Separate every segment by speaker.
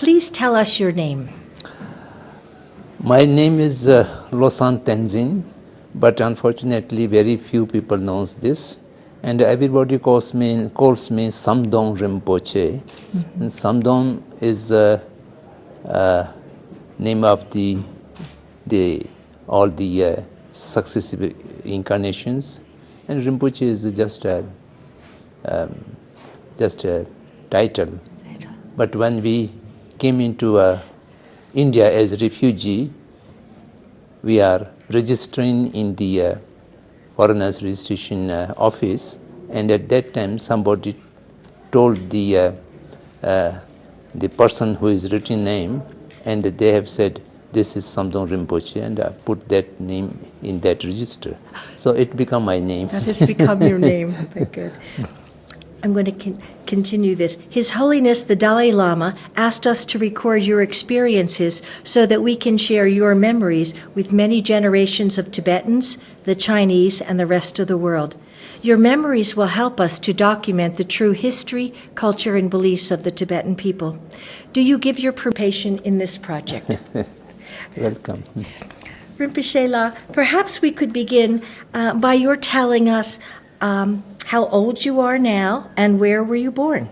Speaker 1: Please tell us your name.
Speaker 2: My name is Losan Tenzin, but unfortunately very few people knows this. And everybody calls me Samdhong Rinpoche. Mm-hmm. And Samdhong is name of all the successive incarnations, and Rinpoche is just a title. But when we came into India as a refugee, we are registering in the Foreigners Registration Office, and at that time somebody told the person who is written name, and they have said, this is Samdhong Rinpoche, and I put that name in that register. So it became my name.
Speaker 1: That has become your name. Very good. I'm going to continue this. His Holiness the Dalai Lama asked us to record your experiences so that we can share your memories with many generations of Tibetans, the Chinese, and the rest of the world. Your memories will help us to document the true history, culture, and beliefs of the Tibetan people. Do you give your participation in this project?
Speaker 2: Welcome.
Speaker 1: Rinpoche La, perhaps we could begin by your telling us how old you are now and where were you born?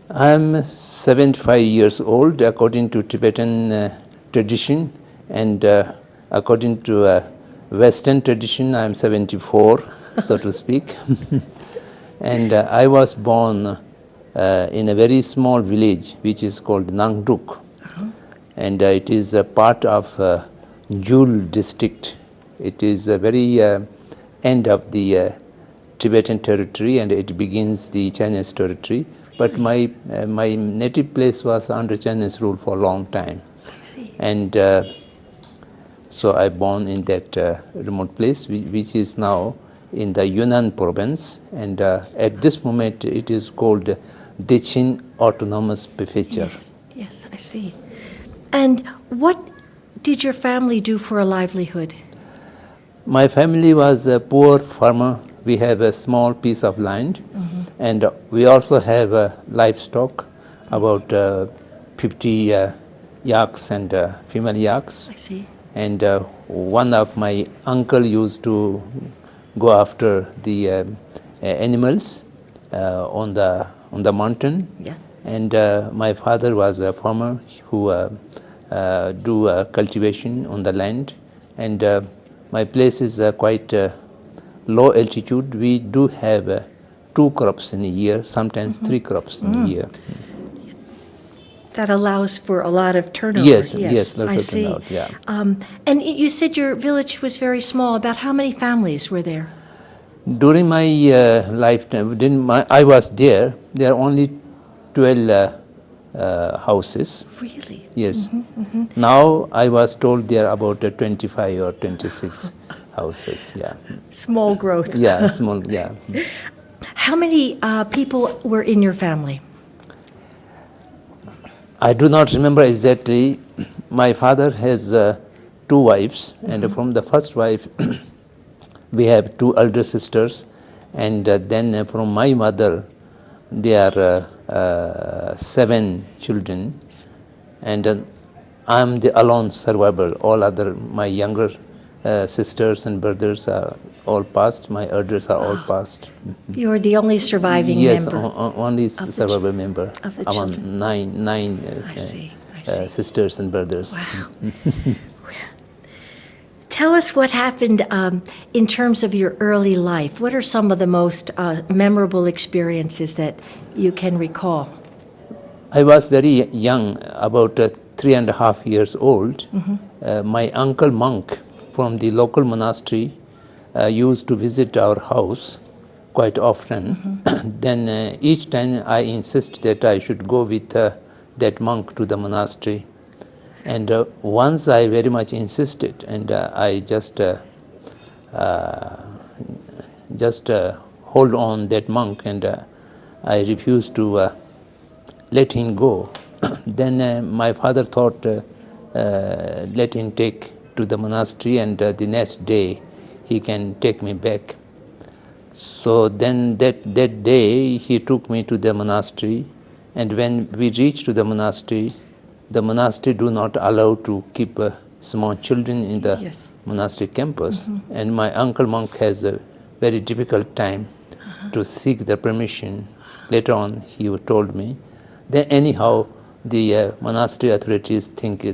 Speaker 2: I'm 75 years old according to Tibetan tradition, and according to Western tradition, I'm 74, so to speak. And I was born in a very small village which is called Nangduk. And it is a part of Jul district. It is a very end of the Tibetan territory, and it begins the Chinese territory. But my native place was under Chinese rule for a long time. And so I born in that remote place, which is now in the Yunnan province. And at this moment, it is called Dechin Autonomous Prefecture.
Speaker 1: Yes, I see. And what did your family do for a livelihood?
Speaker 2: My family was a poor farmer. We have a small piece of land, and we also have livestock, about 50 yaks and female yaks.
Speaker 1: I see.
Speaker 2: And one of my uncle used to go after the animals on the mountain.
Speaker 1: Yeah.
Speaker 2: And my father was a farmer who do cultivation on the land. And my place is quite low altitude. We do have 2 crops in a year, sometimes 3 crops in a year.
Speaker 1: That allows for a lot of turnover.
Speaker 2: Yes, lots
Speaker 1: I
Speaker 2: of
Speaker 1: see.
Speaker 2: turnout, yeah.
Speaker 1: And you said your village was very small. About how many families were there?
Speaker 2: During my lifetime, I was there are only 12 houses.
Speaker 1: Really?
Speaker 2: Yes. Now I was told there are about 25 or 26 houses. Yeah.
Speaker 1: Small growth.
Speaker 2: Yeah, small. Yeah.
Speaker 1: How many people were in your family?
Speaker 2: I do not remember exactly. My father has 2 wives, and from the first wife, we have 2 elder sisters, and then from my mother, there are 7 children, and I'm the alone survivor. All other, my younger sisters and brothers are all passed. My elders are all passed.
Speaker 1: You're the only surviving member.
Speaker 2: Yes, only survivor member among nine
Speaker 1: I see.
Speaker 2: sisters and brothers.
Speaker 1: Wow. Tell us what happened in terms of your early life. What are some of the most memorable experiences that you can recall?
Speaker 2: I was very young, about 3.5 years old. My uncle monk from the local monastery used to visit our house quite often. Then each time I insist that I should go with that monk to the monastery. And once I very much insisted, and I just hold on that monk, and I refused to let him go. Then my father thought, let him take to the monastery, and the next day he can take me back. So then that day he took me to the monastery, And when we reached to the monastery do not allow to keep small children in the
Speaker 1: Yes.
Speaker 2: monastery campus. And my uncle monk has a very difficult time to seek the permission. Later on, he told me. Then anyhow, the monastery authorities think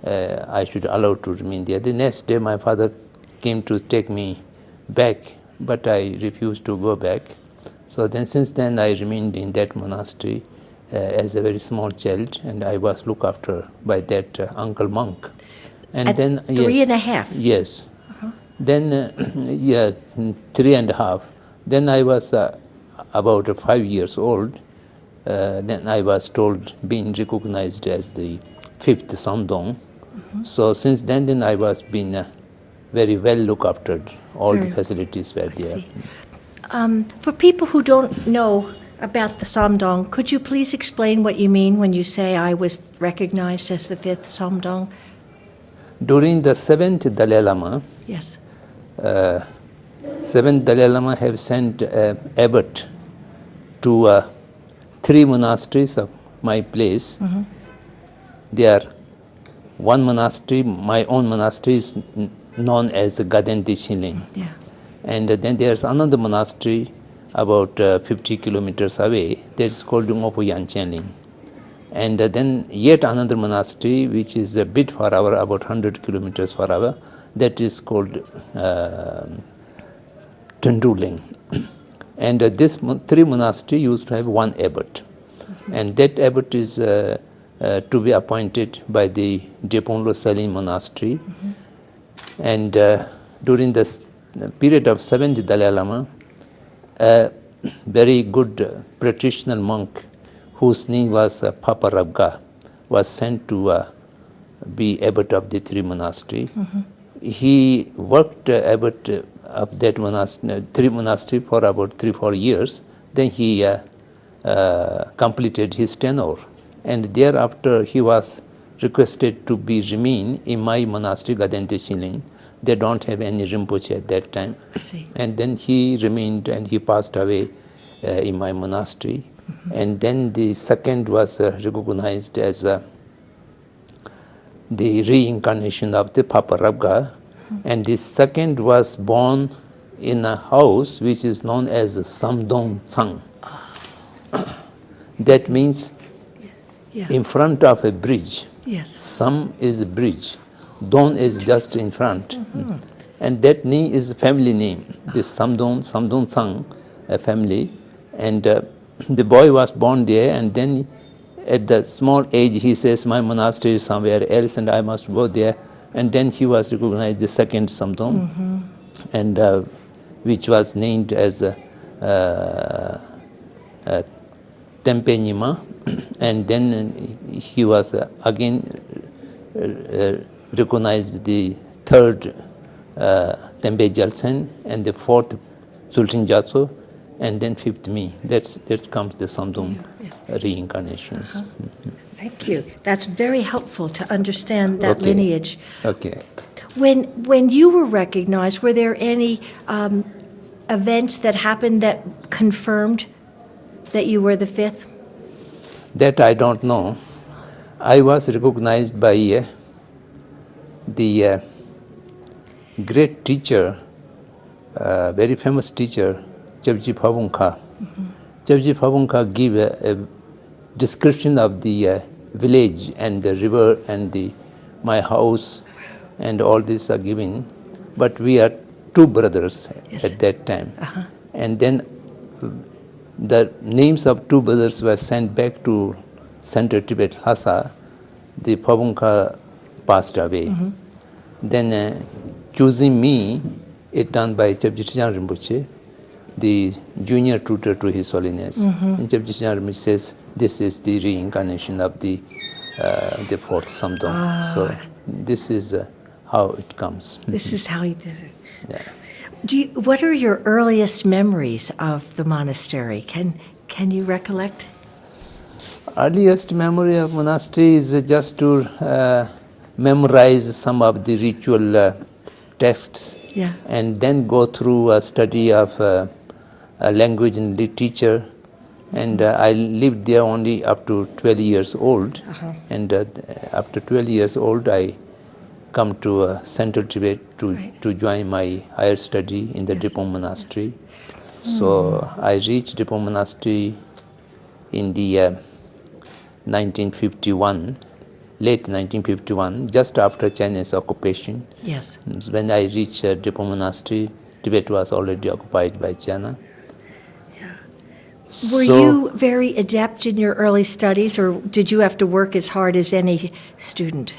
Speaker 2: I should allow to remain there. The next day, my father came to take me back, but I refused to go back. So then, since then, I remained in that monastery as a very small child, and I was looked after by that uncle monk. And
Speaker 1: At
Speaker 2: then
Speaker 1: 3.5?
Speaker 2: Yes. Then 3.5. Then I was about 5 years old. Then I was told, being recognized as the 5th Samdhong. So since then I was being very well looked after. All the facilities were there.
Speaker 1: For people who don't know about the Samdhong, could you please explain what you mean when you say I was recognized as the 5th Samdhong?
Speaker 2: During the 7th Dalai Lama,
Speaker 1: Yes.
Speaker 2: 7th Dalai Lama have sent abbot to 3 monasteries of my place. There, one monastery, my own monastery, is known as Gaden Shilin.
Speaker 1: Yeah.
Speaker 2: And then there's another monastery about 50 kilometers away that is called Ngopo Yanchenlin. And then yet another monastery which is a bit far away, about 100 kilometers far away, that is called Tunduling. And this 3 monastery used to have one abbot. And that abbot is to be appointed by the Deponlo Salim Monastery. And during the period of 7th Dalai Lama, a very good practitioner monk whose name was Papa Rabga was sent to be abbot of the 3 monastery. He worked abbot of that monastery, 3 monastery for about 3-4 years. Then he completed his tenure, and thereafter he was requested to remain in my monastery, Gadente Shilin. They don't have any Rinpoche at that time.
Speaker 1: I see.
Speaker 2: And then he remained and he passed away in my monastery. And then the second was recognized as the reincarnation of the Papa Rabga. And the second was born in a house which is known as Samdong Tsang. That means
Speaker 1: Yeah.
Speaker 2: in front of a bridge.
Speaker 1: Yes.
Speaker 2: Sam is a bridge. Don is just in front. And that name is a family name. This Samdong Tsang, a family. And the boy was born there, and then at the small age he says, my monastery is somewhere else and I must go there. And then he was recognized the second Samdong, and which was named as Tempe Nima. And then he was again recognized the third Tempe Jalsen, and the fourth Sultan Jatso, and then 5th me. That comes the Samdong reincarnations.
Speaker 1: Thank you. That's very helpful to understand that lineage.
Speaker 2: Okay.
Speaker 1: When you were recognized, were there any events that happened that confirmed that you were the 5th?
Speaker 2: That I don't know. I was recognized by the great teacher, very famous teacher, Chabji Phabungkha. Chabji Phabungkha gave a description of the village and the river and my house, and all this are given. But we are 2 brothers at that time. And then the names of 2 brothers were sent back to Central Tibet, Lhasa. The Phabungkha passed away. Then choosing me, it done by Chabji Rinpoche, the junior tutor to His Holiness. And Chabji Rinpoche says, this is the reincarnation of the 4th Samdong. So this is how it comes.
Speaker 1: This is how you did it.
Speaker 2: Yeah.
Speaker 1: What are your earliest memories of the monastery? Can you recollect?
Speaker 2: Earliest memory of monastery is just to memorize some of the ritual texts, and then go through a study of language and literature, And I lived there only up to 12 years old. And after 12 years old, I come to Central Tibet to join my higher study in the Drepung Monastery. So I reached Drepung Monastery in the 1951, late 1951, just after Chinese occupation.
Speaker 1: Yes.
Speaker 2: When I reached Drepung Monastery, Tibet was already occupied by China.
Speaker 1: Were you very adept in your early studies, or did you have to work as hard as any student?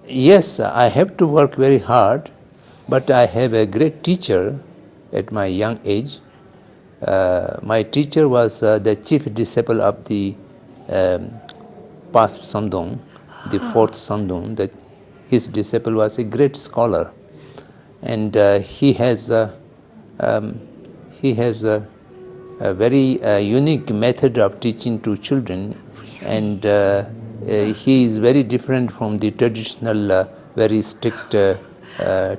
Speaker 2: Yes, I have to work very hard, but I have a great teacher at my young age. My teacher was the chief disciple of the past Samdhong, the fourth Samdhong. His disciple was a great scholar, and he has a very unique method of teaching to children, and he is very different from the traditional, very strict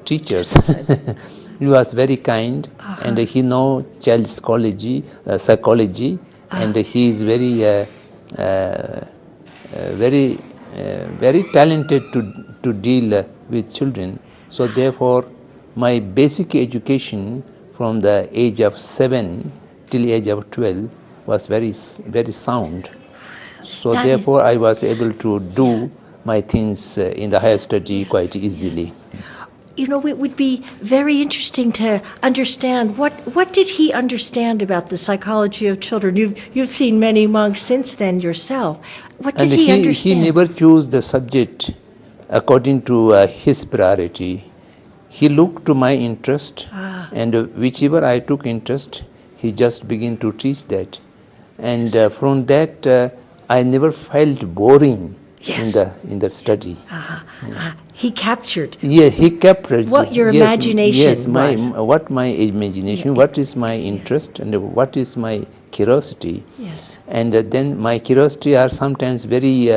Speaker 2: teachers. He was very kind, and he knows child psychology, and he is very talented to deal with children. So therefore, my basic education from the age of 7 till age of 12 was very sound. So therefore, I was able to do my things in the higher study quite easily.
Speaker 1: You know, it would be very interesting to understand what did he understand about the psychology of children? You've seen many monks since then yourself. What did he understand?
Speaker 2: He never chose the subject according to his priority. He looked to my interest, and whichever I took interest, he just began to teach that. And from that, I never felt boring in the study.
Speaker 1: He captured.
Speaker 2: Yeah, he captured
Speaker 1: what your imagination was.
Speaker 2: What my imagination, what is my interest, and what is my curiosity.
Speaker 1: Yes.
Speaker 2: And then my curiosity are sometimes very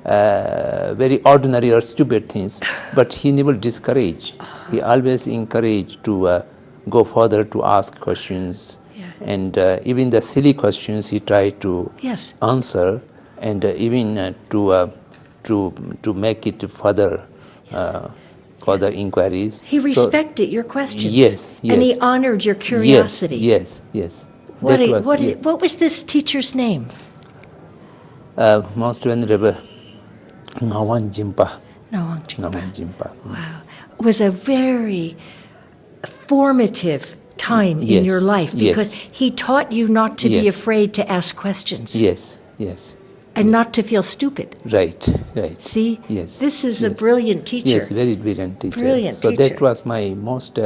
Speaker 2: ordinary or stupid things, but he never discouraged. He always encouraged to go further, to ask questions. And even the silly questions he tried to answer, and even to make it further inquiries.
Speaker 1: He respected your questions.
Speaker 2: Yes.
Speaker 1: And he honored your curiosity.
Speaker 2: Yes.
Speaker 1: What was this teacher's name?
Speaker 2: Most Venerable Ngawang Jimpa.
Speaker 1: Ngawang Jimpa. Wow. It was a very formative time in your life, because he taught you not to be afraid to ask questions.
Speaker 2: Yes.
Speaker 1: And not to feel stupid.
Speaker 2: Right.
Speaker 1: See?
Speaker 2: Yes.
Speaker 1: This is a brilliant teacher.
Speaker 2: Yes, very brilliant teacher.
Speaker 1: So
Speaker 2: that was my most,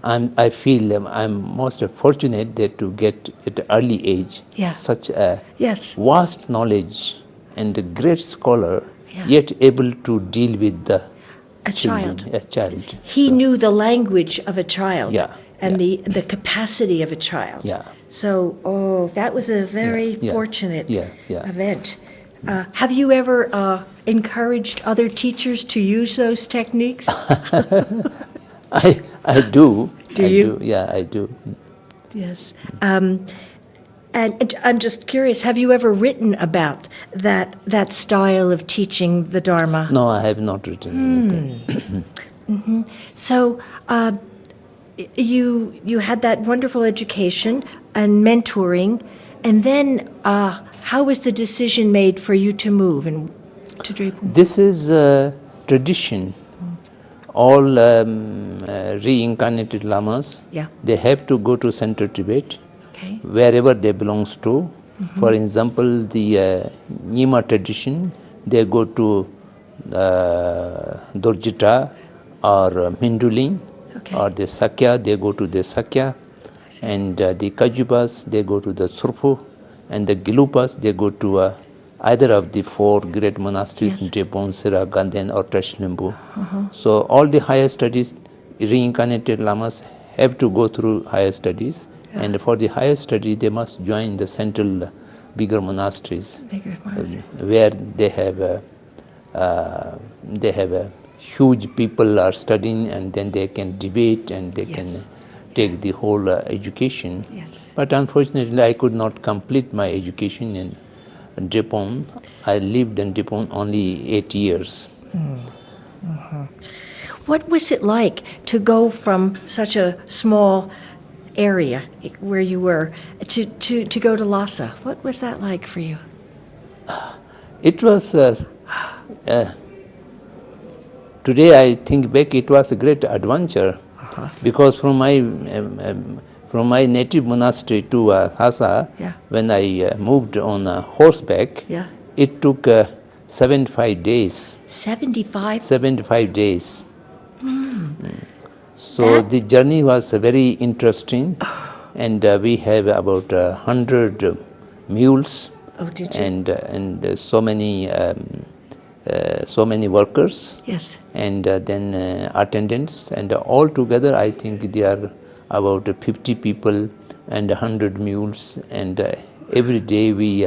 Speaker 2: I feel I'm most fortunate that to get at an early age such a vast knowledge and a great scholar, yet able to deal with a child.
Speaker 1: He knew the language of a child. And
Speaker 2: the
Speaker 1: capacity of a child. So, that was a very fortunate event. Have you ever encouraged other teachers to use those techniques?
Speaker 2: I do.
Speaker 1: Do you?
Speaker 2: Yeah, I do.
Speaker 1: Yes. And I'm just curious, have you ever written about that style of teaching the Dharma?
Speaker 2: No, I have not written anything.
Speaker 1: So, you had that wonderful education and mentoring, and then how was the decision made for you to move to Drepung?
Speaker 2: This is a tradition. All reincarnated lamas, they have to go to Central Tibet, wherever they belongs to. For example, the Nyima tradition, they go to Dorjita or Minduling. Or the Sakya, they go to the Sakya, and the Kajupas, they go to the Surpu, and the Gilupas, they go to either of the four great monasteries in Drepung, Sira, Ganden, or Trashlimbu. So all the higher studies, reincarnated lamas have to go through higher studies, and for the higher study, they must join the central bigger monasteries, where they have a huge people are studying, and then they can debate and they can take the whole education. But unfortunately, I could not complete my education in Drepung. I lived in Drepung only 8 years.
Speaker 1: What was it like to go from such a small area where you were to go to Lhasa? What was that like for you?
Speaker 2: It was, today I think back, it was a great adventure because from my native monastery to Lhasa,
Speaker 1: Yeah.
Speaker 2: when I moved on horseback,
Speaker 1: Yeah.
Speaker 2: it took 75 days.
Speaker 1: 75?
Speaker 2: 75 days. So the journey was very interesting, and we have about 100 mules.
Speaker 1: Oh, did you?
Speaker 2: And so many workers.
Speaker 1: Yes.
Speaker 2: And then attendants, and all together I think there are about 50 people and 100 mules, and every day we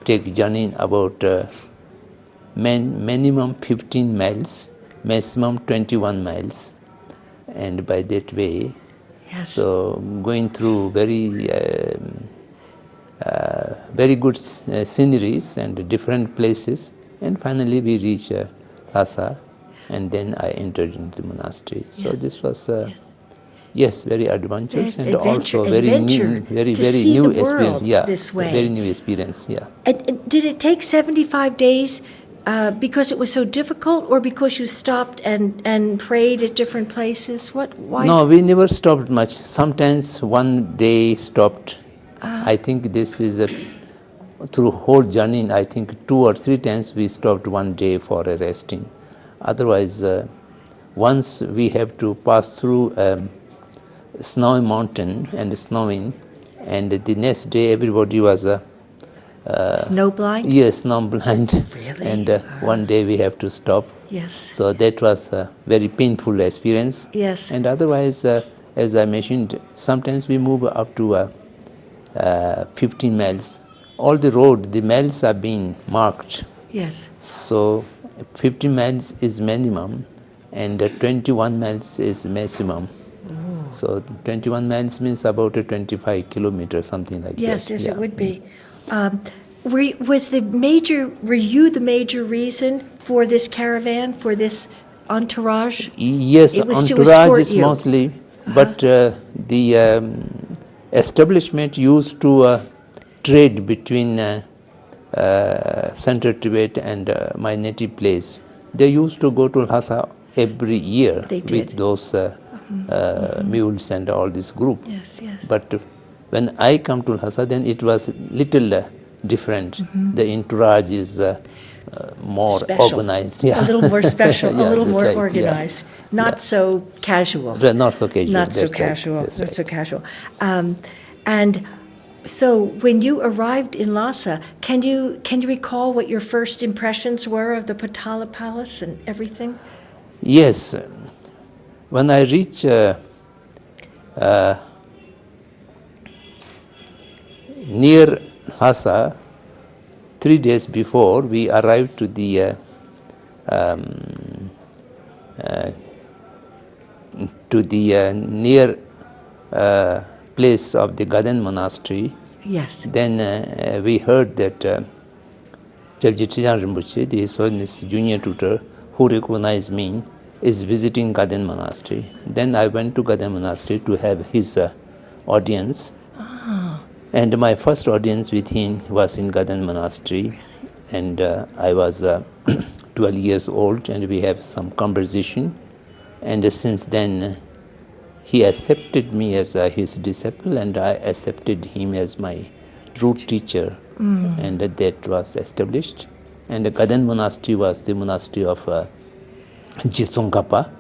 Speaker 2: take journey about minimum 15 miles, maximum 21 miles, and by that way,
Speaker 1: Yes.
Speaker 2: so going through very good sceneries and different places, and finally we reach Lhasa, and then I entered into the monastery. So
Speaker 1: Yes.
Speaker 2: this was yes, very adventurous,
Speaker 1: Yes,
Speaker 2: and
Speaker 1: adventure-
Speaker 2: also very
Speaker 1: adventure
Speaker 2: very
Speaker 1: to
Speaker 2: very
Speaker 1: see
Speaker 2: new
Speaker 1: the world
Speaker 2: experience. Yeah,
Speaker 1: this way.
Speaker 2: very new experience. Yeah.
Speaker 1: And did it take 75 days because it was so difficult, or because you stopped and prayed at different places? Why?
Speaker 2: No, we never stopped much. Sometimes one day stopped. I think this is through whole journey. I think 2 or 3 times we stopped one day for a resting. Otherwise, once we have to pass through snowy mountain and snowing, and the next day everybody was
Speaker 1: Snow blind?
Speaker 2: yes, snow blind.
Speaker 1: Really?
Speaker 2: And one day we have to stop.
Speaker 1: Yes.
Speaker 2: So that was a very painful experience.
Speaker 1: Yes.
Speaker 2: And otherwise, as I mentioned, sometimes we move up to 15 miles. All the road, the miles are being marked.
Speaker 1: Yes.
Speaker 2: So 15 miles is minimum, and 21 miles is maximum. So 21 miles means about 25 kilometers, something like
Speaker 1: Yes,
Speaker 2: that.
Speaker 1: yes,
Speaker 2: Yeah.
Speaker 1: it would be. Were you the major reason for this caravan, for this entourage?
Speaker 2: Yes,
Speaker 1: It was to
Speaker 2: entourage
Speaker 1: escort
Speaker 2: is
Speaker 1: you.
Speaker 2: mostly, but the establishment used to trade between Central Tibet and my native place. They used to go to Lhasa every year
Speaker 1: They did.
Speaker 2: with those mules and all this group.
Speaker 1: Yes, yes.
Speaker 2: But when I come to Lhasa, then it was little different. The entourage is more
Speaker 1: Special.
Speaker 2: organized. Yeah.
Speaker 1: A little more special,
Speaker 2: Yeah,
Speaker 1: a little
Speaker 2: that's
Speaker 1: more
Speaker 2: right, yeah.
Speaker 1: organized. Not so casual.
Speaker 2: Not so casual.
Speaker 1: Not so
Speaker 2: that's right,
Speaker 1: casual.
Speaker 2: that's
Speaker 1: Not
Speaker 2: right.
Speaker 1: so casual. And so, when you arrived in Lhasa, can you recall what your first impressions were of the Potala Palace and everything?
Speaker 2: Yes. When I reach near Lhasa, 3 days before, we arrived to the near place of the Gaden Monastery.
Speaker 1: Yes.
Speaker 2: Then we heard that Tibet Rinpoche, the His Holiness junior tutor, who recognized me, is visiting Gaden Monastery. Then I went to Gaden Monastery to have his audience. And my first audience with him was in Gaden Monastery. And I was 12 years old, and we have some conversation. And since then, he accepted me as his disciple, and I accepted him as my root teacher. And that was established. And the Gaden Monastery was the monastery of Jitsongkhapa,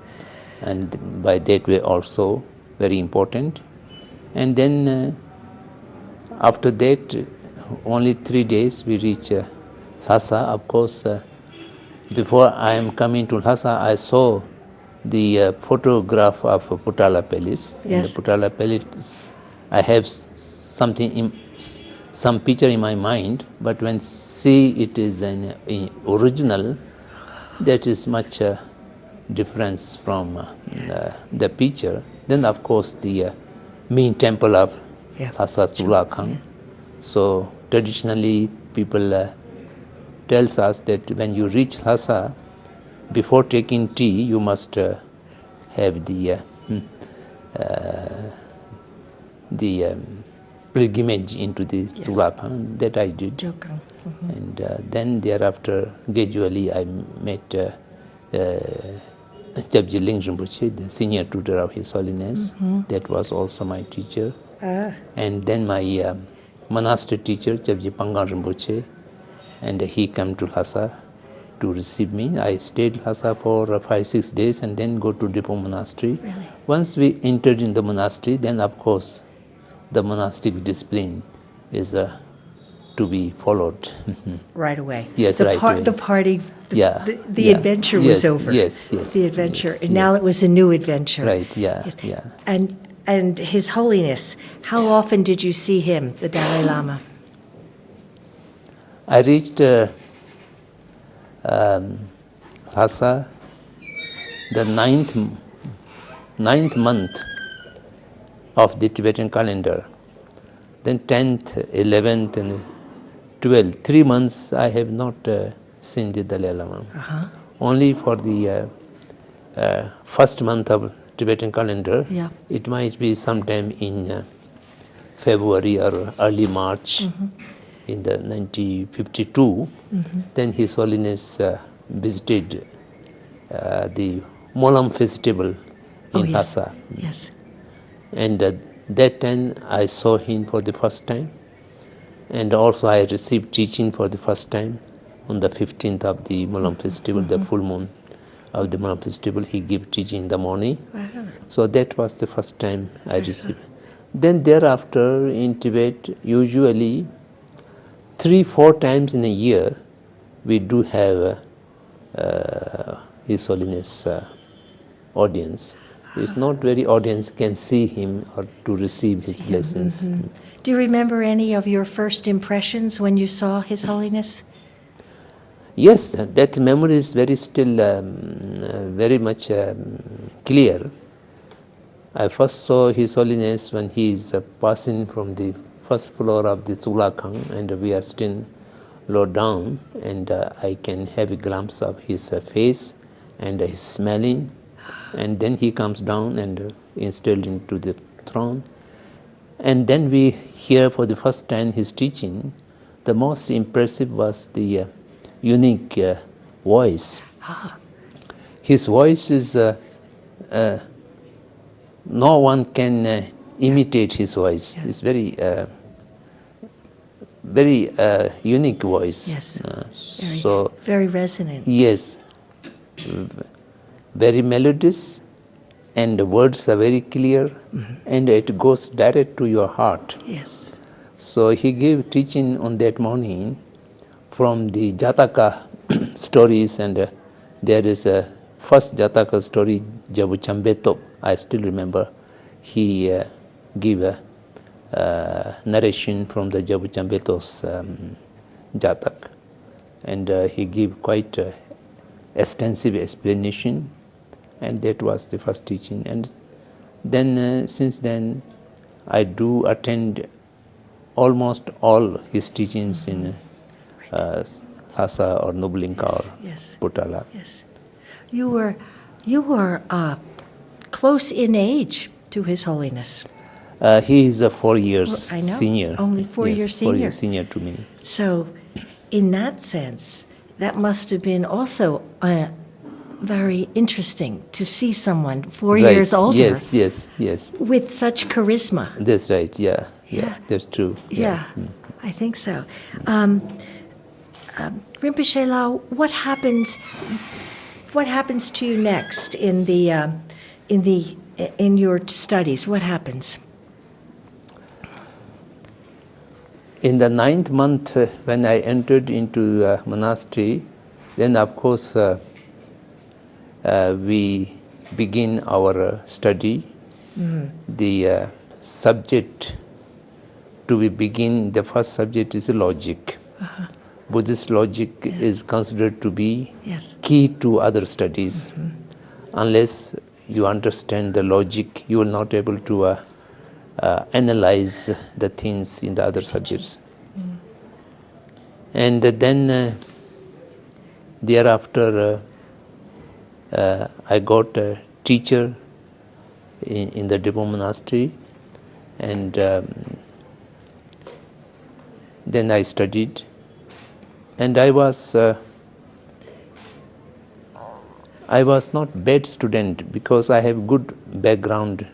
Speaker 2: and by that way also very important. And then after that, only 3 days we reach Lhasa. Of course, before I am coming to Lhasa, I saw the photograph of Potala Palace.
Speaker 1: Yes.
Speaker 2: In the Potala Palace, I have some picture in my mind, but when see it is an original, that is much difference from the picture. Then of course the main temple of
Speaker 1: Yeah.
Speaker 2: Lhasa Tsulakang. So traditionally people tells us that when you reach Lhasa, before taking tea, you must have the pilgrimage into the Tsulakang. That I did.
Speaker 1: Jokang.
Speaker 2: And then thereafter, gradually I met Chabji Ling Rinpoche, the senior tutor of His Holiness. That was also my teacher. And then my monastery teacher, Chabji Pangang Rinpoche, and he came to Lhasa to receive me. I stayed in Lhasa for 5-6 days and then go to Depot Monastery.
Speaker 1: Really?
Speaker 2: Once we entered in the monastery, then of course the monastic discipline is to be followed.
Speaker 1: Right away.
Speaker 2: Yes,
Speaker 1: the
Speaker 2: right away.
Speaker 1: The party,
Speaker 2: Yeah,
Speaker 1: the
Speaker 2: yeah.
Speaker 1: adventure
Speaker 2: Yes,
Speaker 1: was over.
Speaker 2: yes.
Speaker 1: The adventure.
Speaker 2: Yes,
Speaker 1: And now
Speaker 2: yes.
Speaker 1: it was a new adventure.
Speaker 2: Right, yeah,
Speaker 1: Yes.
Speaker 2: yeah.
Speaker 1: And His Holiness, how often did you see him, the Dalai Lama?
Speaker 2: I reached Lhasa the ninth month of the Tibetan calendar. Then 10th, 11th and 12th, 3 months I have not seen the Dalai Lama. Only for the first month of Tibetan calendar.
Speaker 1: Yeah.
Speaker 2: It might be sometime in February or early March in the 1952. Then His Holiness visited the Molam festival in Lhasa.
Speaker 1: Yes.
Speaker 2: And that time I saw him for the first time. And also I received teaching for the first time on the 15th of the Molam festival, the full moon of the Molam festival. He gave teaching in the morning.
Speaker 1: Wow.
Speaker 2: So that was the first time I received. Then thereafter in Tibet, usually 3-4 times in a year, we do have His Holiness audience. It's not very audience can see him or to receive his blessings.
Speaker 1: Do you remember any of your first impressions when you saw His Holiness?
Speaker 2: Yes, that memory is very still very much clear. I first saw His Holiness when he is passing from the first floor of the Tsulakang, and we are still low down, and I can have a glimpse of his face and his smelling, and then he comes down and installed into the throne. And then we hear for the first time his teaching. The most impressive was the unique voice. His voice is, no one can imitate his voice.
Speaker 1: Yes.
Speaker 2: It's very unique voice.
Speaker 1: Yes.
Speaker 2: So
Speaker 1: Very resonant.
Speaker 2: yes, very melodious, and the words are very clear, and it goes direct to your heart.
Speaker 1: Yes.
Speaker 2: So he gave teaching on that morning from the Jataka stories, and there is a first Jataka story, Jabu Chambeto. I still remember. He gave a narration from the Jabu Chambeto's Jatak, and he gave quite extensive explanation, and that was the first teaching. And then since then I do attend almost all his teachings in Lhasa or Nublinka or
Speaker 1: Yes.
Speaker 2: Potala.
Speaker 1: Yes. You were close in age to His Holiness.
Speaker 2: He is a 4 years
Speaker 1: I know.
Speaker 2: senior.
Speaker 1: Only 4 years
Speaker 2: 4
Speaker 1: senior.
Speaker 2: years senior to me.
Speaker 1: So, in that sense, that must have been also very interesting to see someone 4
Speaker 2: Right.
Speaker 1: year older
Speaker 2: Yes, yes, yes.
Speaker 1: with such charisma.
Speaker 2: That's right. Yeah, yeah,
Speaker 1: Yeah.
Speaker 2: that's true.
Speaker 1: Yeah, I think so. Rinpoche Lao, what happens to you next in your studies? What happens?
Speaker 2: In the 9th month, when I entered into monastery, then of course we begin our study. The subject to be begin, the first subject is logic. Buddhist logic is considered to be
Speaker 1: Yes.
Speaker 2: key to other studies. Unless you understand the logic, you will not able to analyze the things in the other subjects. And then thereafter I got a teacher in the Tibet Monastery, and then I studied, and I was not bad student because I have good background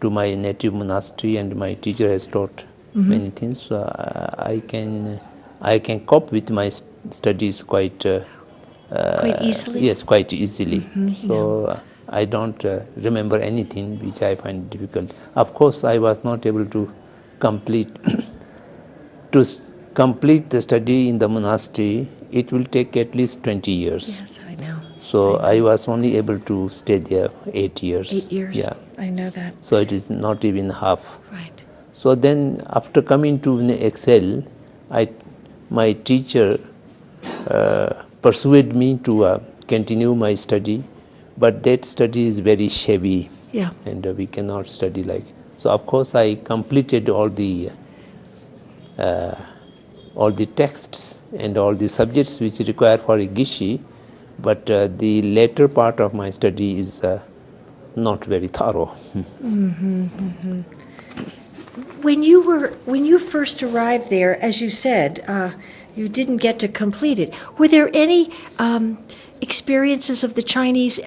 Speaker 2: to my native monastery, and my teacher has taught many things. So I can cope with my studies quite
Speaker 1: easily.
Speaker 2: Yes, quite easily. So I don't remember anything which I find difficult. Of course, I was not able to complete complete the study in the monastery. It will take at least 20 years.
Speaker 1: Yes, I know.
Speaker 2: So I was only able to stay there 8 years.
Speaker 1: 8 years.
Speaker 2: Yeah.
Speaker 1: I know that.
Speaker 2: So it is not even half.
Speaker 1: Right.
Speaker 2: So then, after coming to Excel, my teacher persuaded me to continue my study, but that study is very shabby.
Speaker 1: Yeah.
Speaker 2: And we cannot study like. So of course I completed all the texts and all the subjects which require for a Gishi, but the later part of my study is not very thorough.
Speaker 1: When you first arrived there, as you said, you didn't get to complete it. Were there any experiences of the Chinese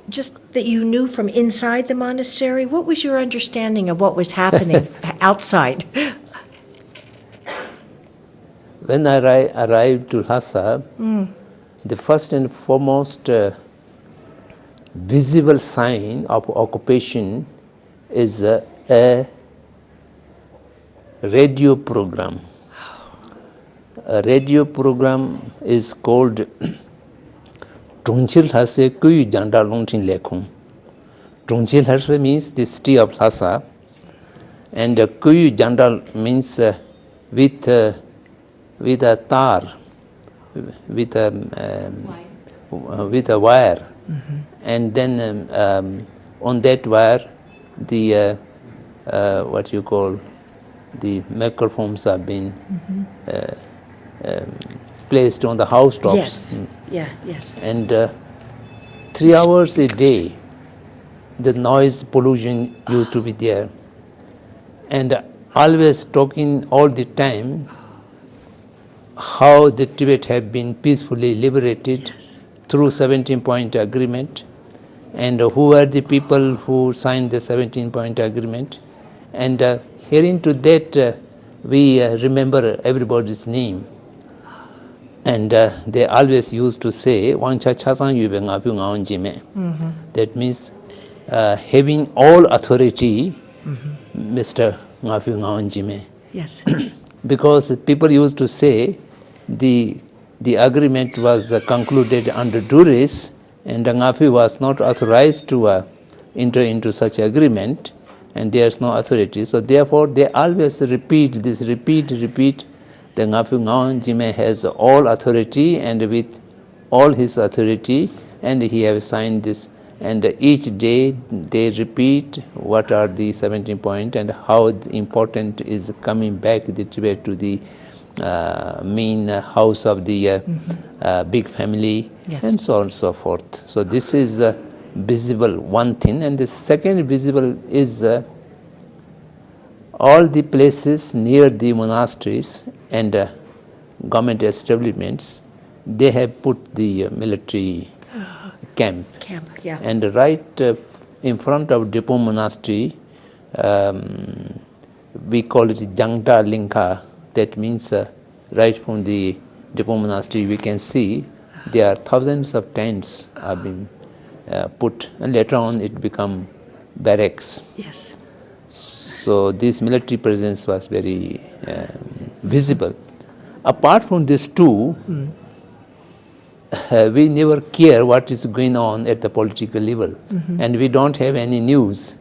Speaker 1: just that you knew from inside the monastery? What was your understanding of what was happening outside?
Speaker 2: When I arrived to Lhasa, the first and foremost visible sign of occupation is a radio program. A radio program is called Trungchil Hase Kuyu Janda Longtin Lekhung. Trungchil Hase means the city of Lhasa, and Kuyu Janda means with a tar, with a wire, and then on that wire the what you call the microphones have been placed on the housetops.
Speaker 1: Yes. Yeah. Yes.
Speaker 2: And 3 hours a day, the noise pollution used to be there, and always talking all the time how the Tibet have been peacefully liberated through 17-point agreement, and who were the people who signed the 17-point agreement. And hearing to that, we remember everybody's name. And they always used to say, that means having all authority, Mr. Ngapu Ngaonjime.
Speaker 1: Yes.
Speaker 2: Because people used to say the agreement was concluded under duress, and Ngapu was not authorized to enter into such agreement, and there is no authority. So therefore they always repeat. The Ngapu Ngaonjime has all authority, and with all his authority, and he has signed this. And each day they repeat what are the 17 points and how important is coming back the Tibet to the main house of the big family,
Speaker 1: yes,
Speaker 2: and so on and so forth. So this is visible, one thing. And the second visible is all the places near the monasteries and government establishments, they have put the military camp.
Speaker 1: Yeah.
Speaker 2: And right in front of Depot Monastery, we call it Jangta Linka. That means right from the Depot Monastery we can see there are thousands of tents have been put, and later on it become barracks.
Speaker 1: Yes.
Speaker 2: So this military presence was very visible. Apart from this too, we never care what is going on at the political level, and we don't have any news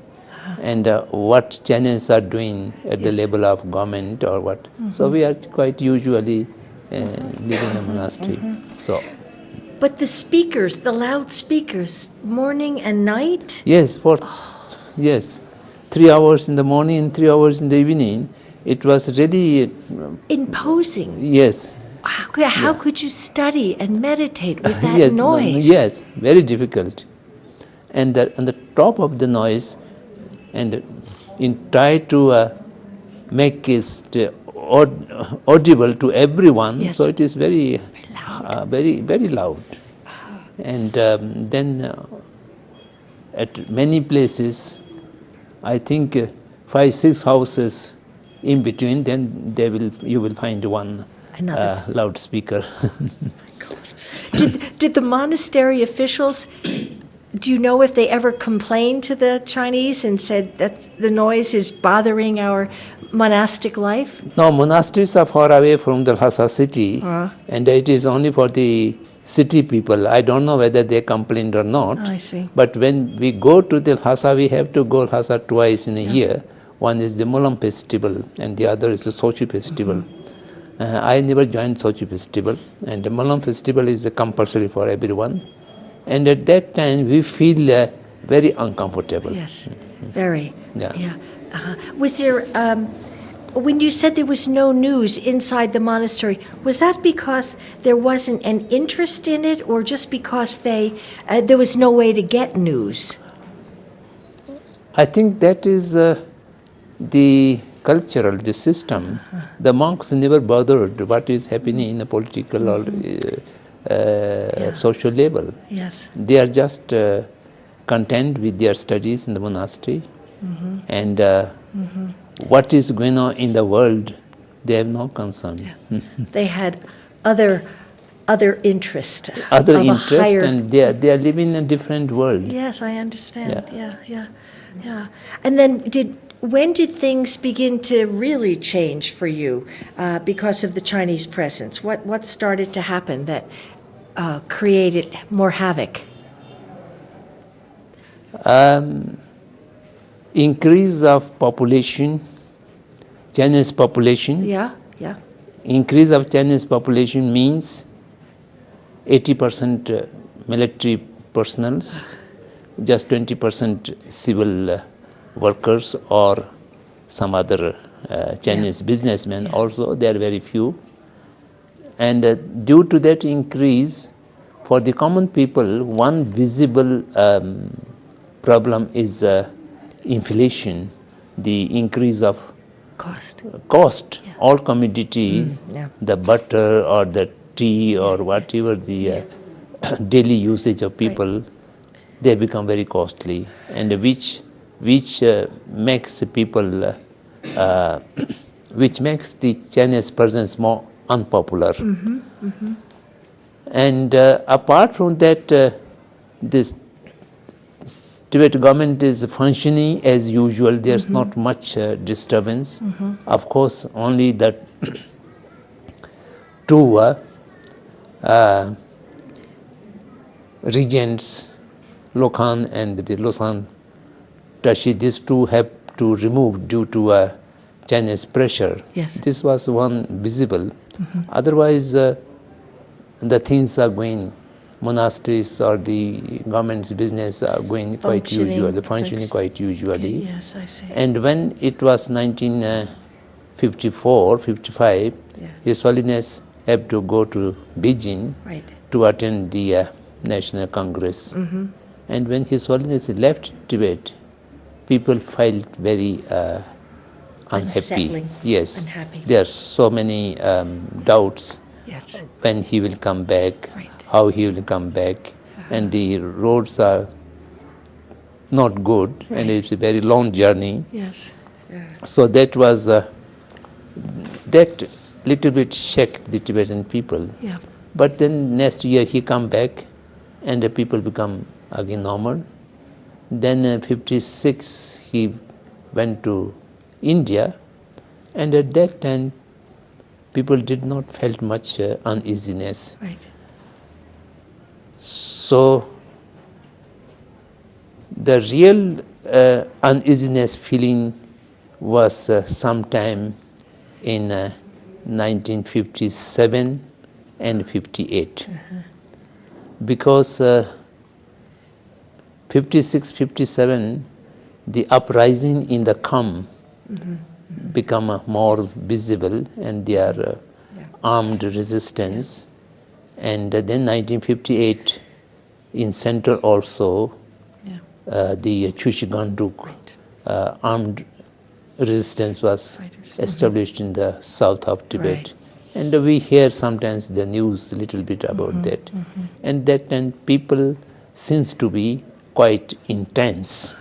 Speaker 2: and what channels are doing at the level of government or what. So we are quite usually living in a monastery. So.
Speaker 1: But the speakers, the loudspeakers, morning and night?
Speaker 2: Yes, yes. 3 hours in the morning and 3 hours in the evening. It was really,
Speaker 1: Imposing.
Speaker 2: yes.
Speaker 1: How could you study and meditate with that
Speaker 2: Yes,
Speaker 1: noise?
Speaker 2: yes, very difficult. And on the top of the noise, and try to make it audible to everyone,
Speaker 1: Yes.
Speaker 2: so it is very
Speaker 1: loud.
Speaker 2: very loud. And then at many places, I think 5-6 houses in between, then you will find one
Speaker 1: Another.
Speaker 2: loudspeaker.
Speaker 1: Did the monastery officials, do you know if they ever complained to the Chinese and said that the noise is bothering our monastic life?
Speaker 2: No, monasteries are far away from the Lhasa city, and it is only for the city people. I don't know whether they complained or not.
Speaker 1: I see.
Speaker 2: But when we go to the Lhasa, we have to go Lhasa twice in a year. One is the Mulam festival, and the other is the Sochi festival. I never joined Sochi festival, and the Mulam festival is compulsory for everyone. And at that time, we feel very uncomfortable.
Speaker 1: Yes, very.
Speaker 2: Yeah.
Speaker 1: Was there, when you said there was no news inside the monastery, was that because there wasn't an interest in it, or just because there was no way to get news?
Speaker 2: I think that is the cultural, the system. The monks never bothered what is happening in a political or social level.
Speaker 1: Yes.
Speaker 2: They are just content with their studies in the monastery, and what is going on in the world, they have no concern.
Speaker 1: Yeah. They had other interest.
Speaker 2: Other
Speaker 1: of a
Speaker 2: interest,
Speaker 1: higher,
Speaker 2: and they are living in a different world.
Speaker 1: Yes, I understand. Yeah. And then when did things begin to really change for you because of the Chinese presence? What started to happen that created more havoc?
Speaker 2: Increase of population, Chinese population.
Speaker 1: Yeah.
Speaker 2: Increase of Chinese population means 80% military personals, just 20% civil workers or some other Chinese businessmen also. They are very few. And due to that increase, for the common people, one visible problem is inflation, the increase of cost. All commodity, the butter or the tea or whatever the daily usage of people, they become very costly, and which makes people, which makes the Chinese presence more unpopular. And apart from that, this Tibet government is functioning as usual. There's not much disturbance. Of course, only that two regents, Lokhan and the Losang Tashi, these two have to remove due to Chinese pressure.
Speaker 1: Yes.
Speaker 2: This was one visible. Otherwise, the things are going, monasteries or the government's business are going quite usually, functioning quite usually.
Speaker 1: Okay, yes, I see.
Speaker 2: And when it was 1954, 55, His Holiness had to go to Beijing to attend the National Congress. And when His Holiness left Tibet, people felt very unhappy.
Speaker 1: Unsettling.
Speaker 2: Yes.
Speaker 1: Unhappy.
Speaker 2: There are so many doubts when he will come back, how he will come back, and the roads are not good, and it's a very long journey.
Speaker 1: Yes.
Speaker 2: So that was that little bit shocked the Tibetan people.
Speaker 1: Yeah.
Speaker 2: But then next year he come back, and the people become again normal. Then 56 he went to India, and at that time people did not felt much uneasiness. So the real uneasiness feeling was sometime in 1957 and 58, because 56, 57, the uprising in the Kham become more visible, and their armed resistance. And then 1958 in Central also, the Chushiganduk armed resistance was established in the south of Tibet.
Speaker 1: Right.
Speaker 2: And we hear sometimes the news a little bit about that. And that time people seems to be quite intense.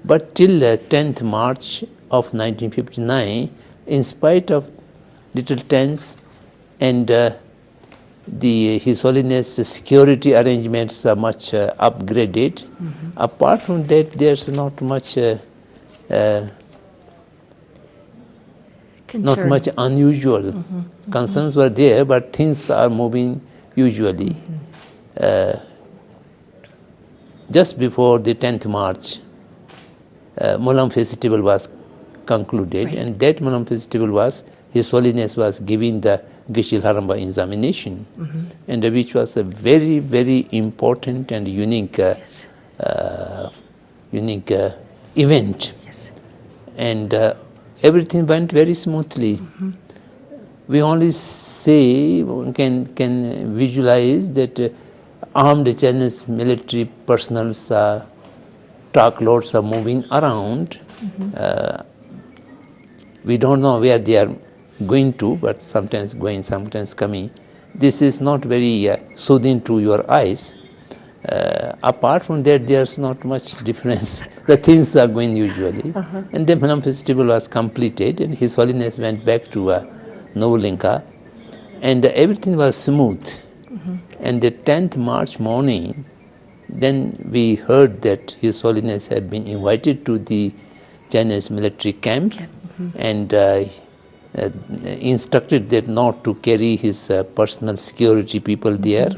Speaker 2: But till 10th March of 1959, in spite of little tense and His Holiness security arrangements are much upgraded. Apart from that, there's not much
Speaker 1: Concern.
Speaker 2: unusual. Concerns were there, but things are moving usually. Just before the 10th March, Molam festival was concluded, and that Molam festival was, His Holiness was giving the Gishil Haramba examination, and which was a very, very important and unique event.
Speaker 1: Yes.
Speaker 2: And everything went very smoothly. We only say, can visualize that armed Chinese military personnel, truckloads are moving around. We don't know where they are going to, but sometimes going, sometimes coming. This is not very soothing to your eyes. Apart from that, there's not much difference. The things are going usually. And then Manam festival was completed, and His Holiness went back to Novolinka, and everything was smooth. And the 10th March morning, then we heard that His Holiness had been invited to the Chinese military camp, and instructed that not to carry his personal security people there.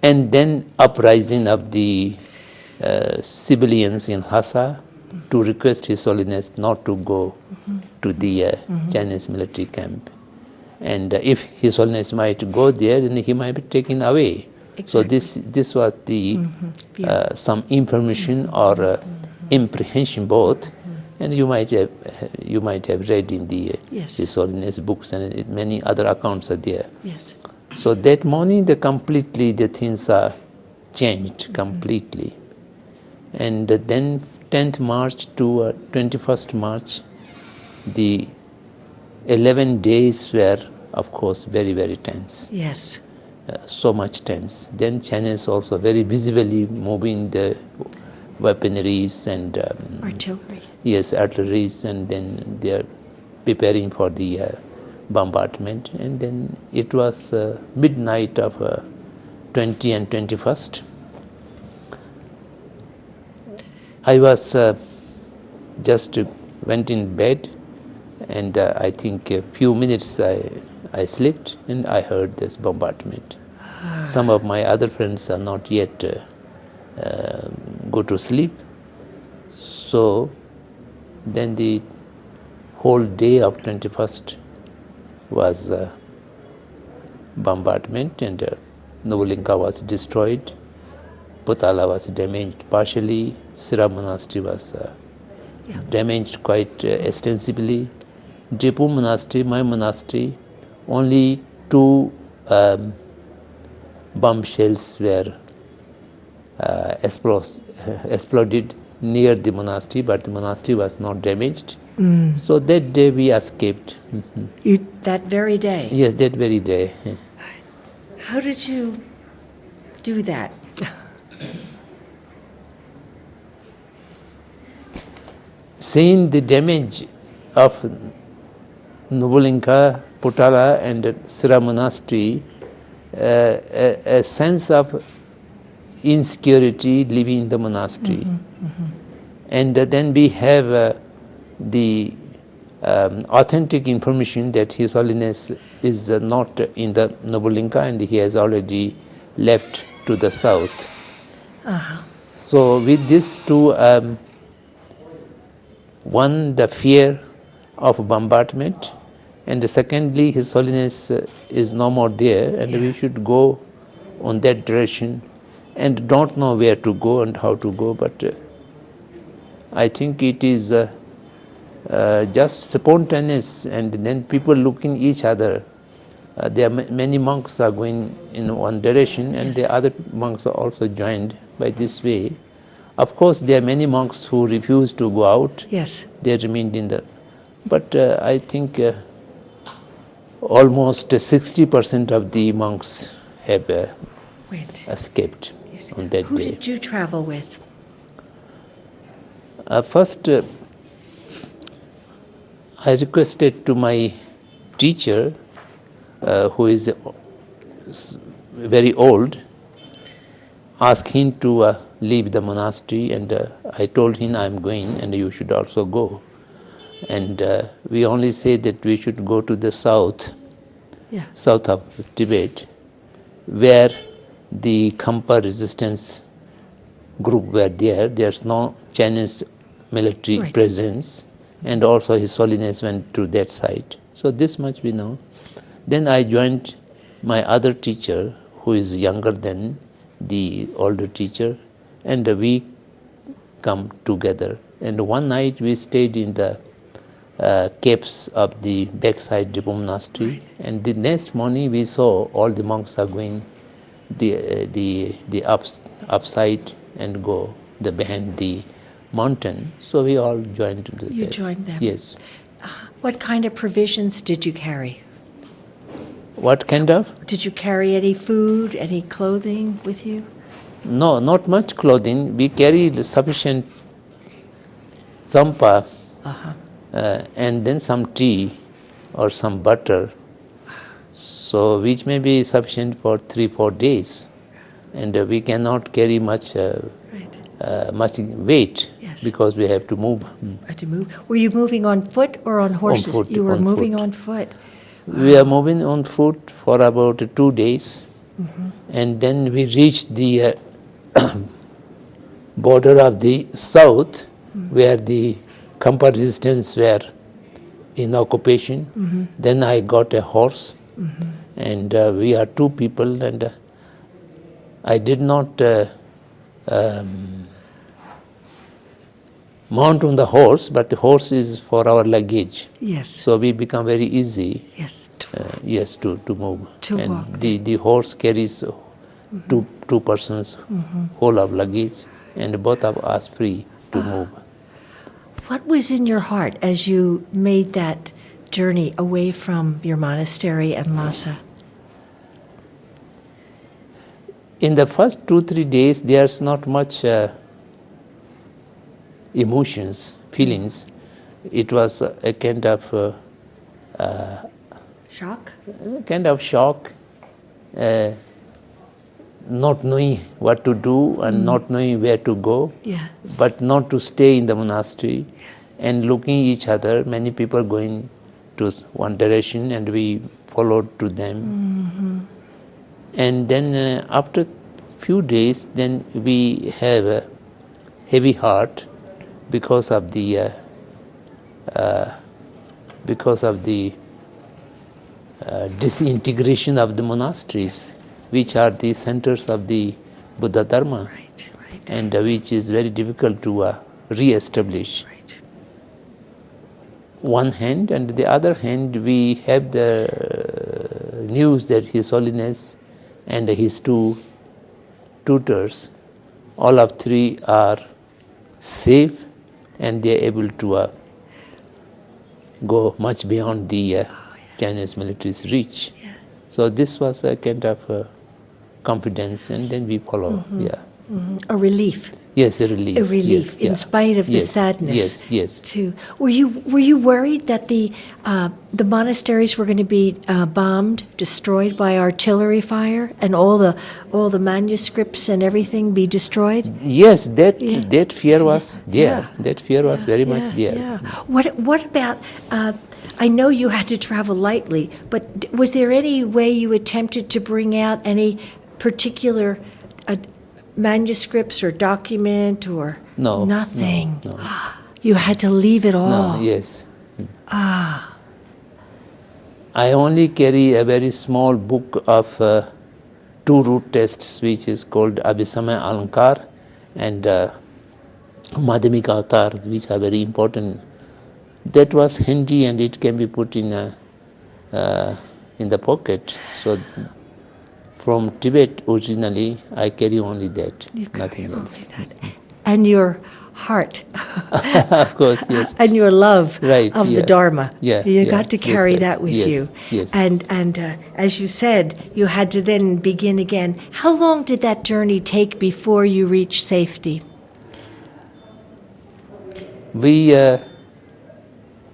Speaker 2: And then uprising of the civilians in Lhasa to request His Holiness not to go to the Chinese military camp. And if His Holiness might go there, then he might be taken away.
Speaker 1: Exactly.
Speaker 2: So this was the some information or imprehension both, and you might have read in the His Holiness books, and many other accounts are there.
Speaker 1: Yes.
Speaker 2: So that morning, the things are changed completely. And then 10th March to 21st March, the 11 days were, of course, very, very tense.
Speaker 1: Yes.
Speaker 2: So much tense. Then Chinese also very visibly moving the weaponries and
Speaker 1: Artillery.
Speaker 2: yes, artilleries, and then they are preparing for the bombardment. And then it was midnight of 20 and 21st. I was just went in bed, and I think a few minutes I slept, and I heard this bombardment. Some of my other friends are not yet go to sleep. So then the whole day of 21st was bombardment, and Novolinka was destroyed. Potala was damaged partially. Sira Monastery was damaged quite extensively. Jaipur Monastery, my monastery, only 2 bomb shells were exploded near the monastery, but the monastery was not damaged. So that day we escaped.
Speaker 1: That very day?
Speaker 2: Yes, that very day.
Speaker 1: How did you do that?
Speaker 2: Seeing the damage of Novolinka, Potala and Sira Monastery, a sense of insecurity living in the monastery. And then we have the authentic information that His Holiness is not in the Novolinka, and he has already left to the south. So with these two, one, the fear of bombardment, and secondly, His Holiness is no more there, and we should go on that direction, and don't know where to go and how to go, but I think it is just spontaneous, and then people looking each other. There are many monks are going in one direction, and the other monks are also joined by this way. Of course, there are many monks who refuse to go out.
Speaker 1: Yes.
Speaker 2: They remained in the. But I think almost 60% of the monks have escaped on that
Speaker 1: Who
Speaker 2: day.
Speaker 1: did you travel with?
Speaker 2: First, I requested to my teacher, who is very old, ask him to leave the monastery, and I told him I'm going and you should also go. And we only say that we should go to the south of Tibet, where the Khampa resistance group were there. There's no Chinese military presence, and also His Holiness went to that side. So this much we know. Then I joined my other teacher, who is younger than the older teacher, and we come together. And one night we stayed in the caves of the backside Dippo Monastery, and the next morning we saw all the monks are going the upside and go behind the mountain. So we all joined together.
Speaker 1: You joined them?
Speaker 2: Yes.
Speaker 1: What kind of provisions did you carry?
Speaker 2: What kind of?
Speaker 1: Did you carry any food, any clothing with you?
Speaker 2: No, not much clothing. We carried sufficient champa, and then some tea or some butter, so which may be sufficient for 3-4 days, and we cannot carry much weight because we have to move.
Speaker 1: Were you moving on foot or on horses?
Speaker 2: On foot,
Speaker 1: you were
Speaker 2: on
Speaker 1: moving
Speaker 2: foot.
Speaker 1: on foot.
Speaker 2: We are moving on foot for about 2 days, and then we reached the border of the south, where the Khampa resistance were in occupation. Then I got a horse, and we are 2 people, and I did not mount on the horse, but the horse is for our luggage.
Speaker 1: Yes.
Speaker 2: So we become very easy.
Speaker 1: Yes.
Speaker 2: To move.
Speaker 1: To
Speaker 2: and
Speaker 1: walk.
Speaker 2: The horse carries two persons whole of luggage, and both of us free to move.
Speaker 1: What was in your heart as you made that journey away from your monastery and Lhasa?
Speaker 2: In the first 2-3 days, there's not much emotions, feelings. It was a kind of shock, not knowing what to do and not knowing where to go, but not to stay in the monastery, and looking each other, many people going to one direction, and we followed to them. And then after few days, then we have a heavy heart because of the disintegration of the monasteries, which are the centers of the Buddha Dharma, and which is very difficult to re-establish. One hand, and the other hand, we have the news that His Holiness and his 2 tutors, all of 3 are safe, and they are able to go much beyond the Chinese military's reach. So this was a kind of confidence, and then we follow.
Speaker 1: A relief.
Speaker 2: Yes, a relief.
Speaker 1: A relief, in spite of the sadness.
Speaker 2: Yes.
Speaker 1: Too. Were you worried that the monasteries were going to be bombed, destroyed by artillery fire, and all the manuscripts and everything be destroyed?
Speaker 2: Yes, that fear was there. That fear was very much there.
Speaker 1: Yeah. What about? I know you had to travel lightly, but was there any way you attempted to bring out any particular manuscripts or document or nothing?
Speaker 2: No.
Speaker 1: You had to leave it all.
Speaker 2: No, yes. I only carry a very small book of 2 root tests, which is called Abhisamaya Alankar, and Madhyamika avatar, which are very important. That was handy and it can be put in the pocket. So from Tibet originally, I carry only that, nothing else.
Speaker 1: And your heart.
Speaker 2: Of course, yes.
Speaker 1: And your love
Speaker 2: Right,
Speaker 1: of
Speaker 2: yeah.
Speaker 1: the Dharma.
Speaker 2: Yeah,
Speaker 1: You
Speaker 2: yeah,
Speaker 1: got to
Speaker 2: that's
Speaker 1: carry
Speaker 2: right.
Speaker 1: that with
Speaker 2: Yes,
Speaker 1: you.
Speaker 2: yes.
Speaker 1: And as you said, you had to then begin again. How long did that journey take before you reached safety?
Speaker 2: We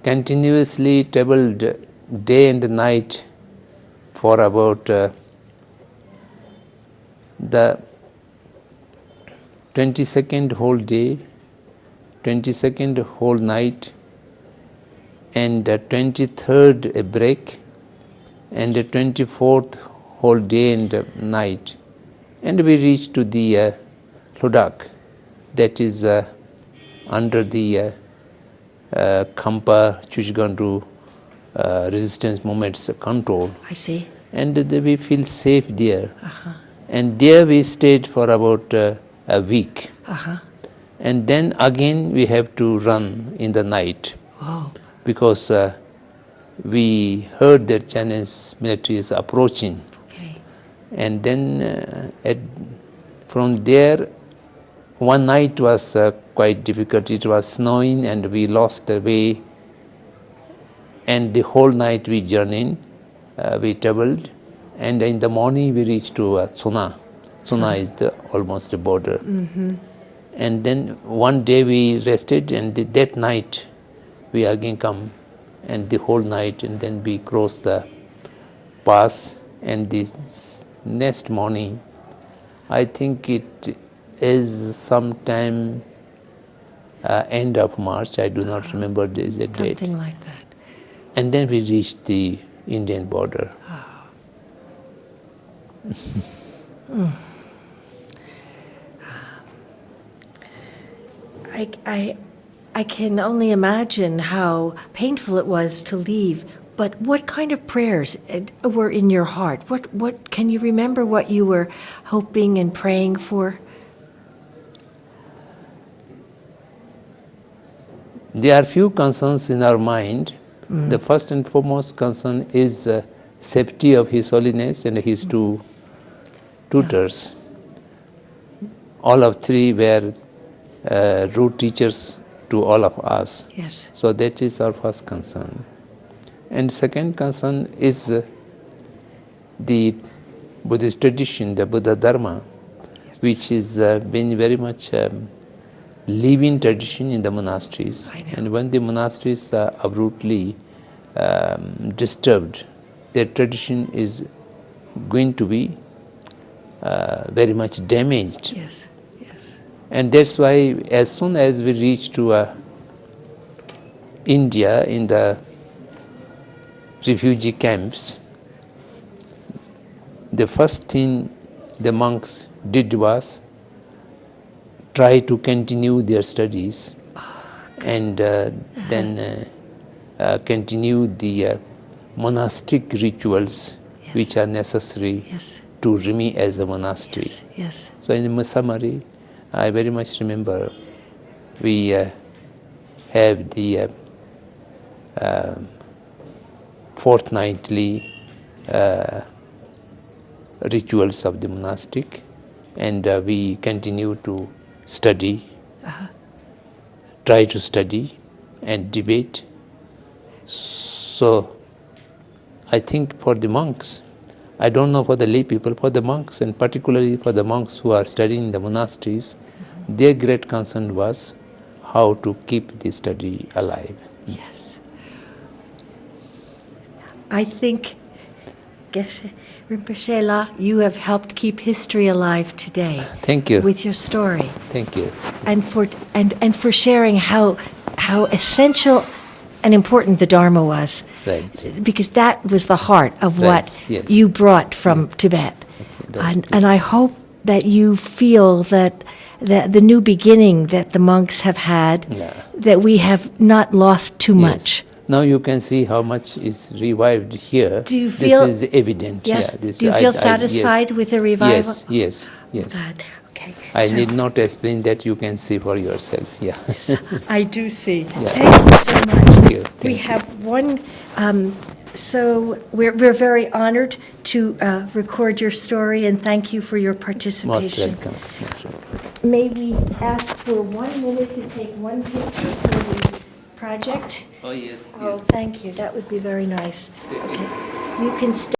Speaker 2: continuously traveled day and night for about the 22nd whole day, 22nd whole night, and 23rd a break, and the 24th whole day and night. And we reached to the Ludak, that is under the Khampa Chushganru resistance movements control.
Speaker 1: I see.
Speaker 2: And we feel safe there. And there we stayed for about a week. And then again we have to run in the night.
Speaker 1: Wow.
Speaker 2: Because we heard that Chinese military is approaching.
Speaker 1: Okay.
Speaker 2: And then from there, one night was quite difficult. It was snowing and we lost the way. And the whole night we journeyed, we traveled. And in the morning we reached to Tsuna. Tsuna is almost the border. And then one day we rested, and that night we again come, and the whole night, and then we cross the pass. And this next morning, I think it is sometime end of March, I do not remember the exact date.
Speaker 1: Something like that.
Speaker 2: And then we reached the Indian border.
Speaker 1: I can only imagine how painful it was to leave. But what kind of prayers were in your heart? What can you remember what you were hoping and praying for?
Speaker 2: There are few concerns in our mind. The first and foremost concern is safety of His Holiness and his two tutors. All of three were root teachers to all of us.
Speaker 1: Yes.
Speaker 2: So that is our first concern. And second concern is the Buddhist tradition, the Buddha Dharma, which is been very much living tradition in the monasteries. And when the monasteries are abruptly disturbed, their tradition is going to be very much damaged.
Speaker 1: Yes. Yes.
Speaker 2: And that's why as soon as we reach to India in the refugee camps, the first thing the monks did was try to continue their studies and then continue the monastic rituals which are necessary to remain as a monastery.
Speaker 1: Yes.
Speaker 2: So in the summary, I very much remember we have the fortnightly rituals of the monastic, and we continue to study, try to study and debate. So I think for the monks, I don't know for the lay people, for the monks, and particularly for the monks who are studying in the monasteries, their great concern was how to keep the study alive.
Speaker 1: Yes. I think, Geshe Rinpoche La, you have helped keep history alive today.
Speaker 2: Thank you.
Speaker 1: With your story.
Speaker 2: Thank you.
Speaker 1: And for sharing how essential and important the Dharma was.
Speaker 2: Right.
Speaker 1: Because that was the heart of
Speaker 2: Right,
Speaker 1: what
Speaker 2: yes.
Speaker 1: you brought from Tibet. And I hope that you feel that the new beginning that the monks have had, that we have not lost too much.
Speaker 2: Now you can see how much is revived here.
Speaker 1: Do you feel?
Speaker 2: This is evident.
Speaker 1: Yes.
Speaker 2: Yeah, this,
Speaker 1: Do you feel
Speaker 2: yes.
Speaker 1: satisfied with the revival?
Speaker 2: Yes.
Speaker 1: God. Okay. Okay.
Speaker 2: I
Speaker 1: so
Speaker 2: need not explain that, you can see for yourself. Yeah.
Speaker 1: I do see.
Speaker 2: Yeah.
Speaker 1: Thank you so much.
Speaker 2: Thank you.
Speaker 1: We
Speaker 2: Thank you.
Speaker 1: have one, so we're very honored to record your story, and thank you for your
Speaker 2: Most
Speaker 1: participation.
Speaker 2: welcome. Most welcome.
Speaker 1: May we ask for 1 minute to take one picture for the project?
Speaker 2: Oh, yes.
Speaker 1: Oh, thank you. That would be very nice. Okay. You can stay.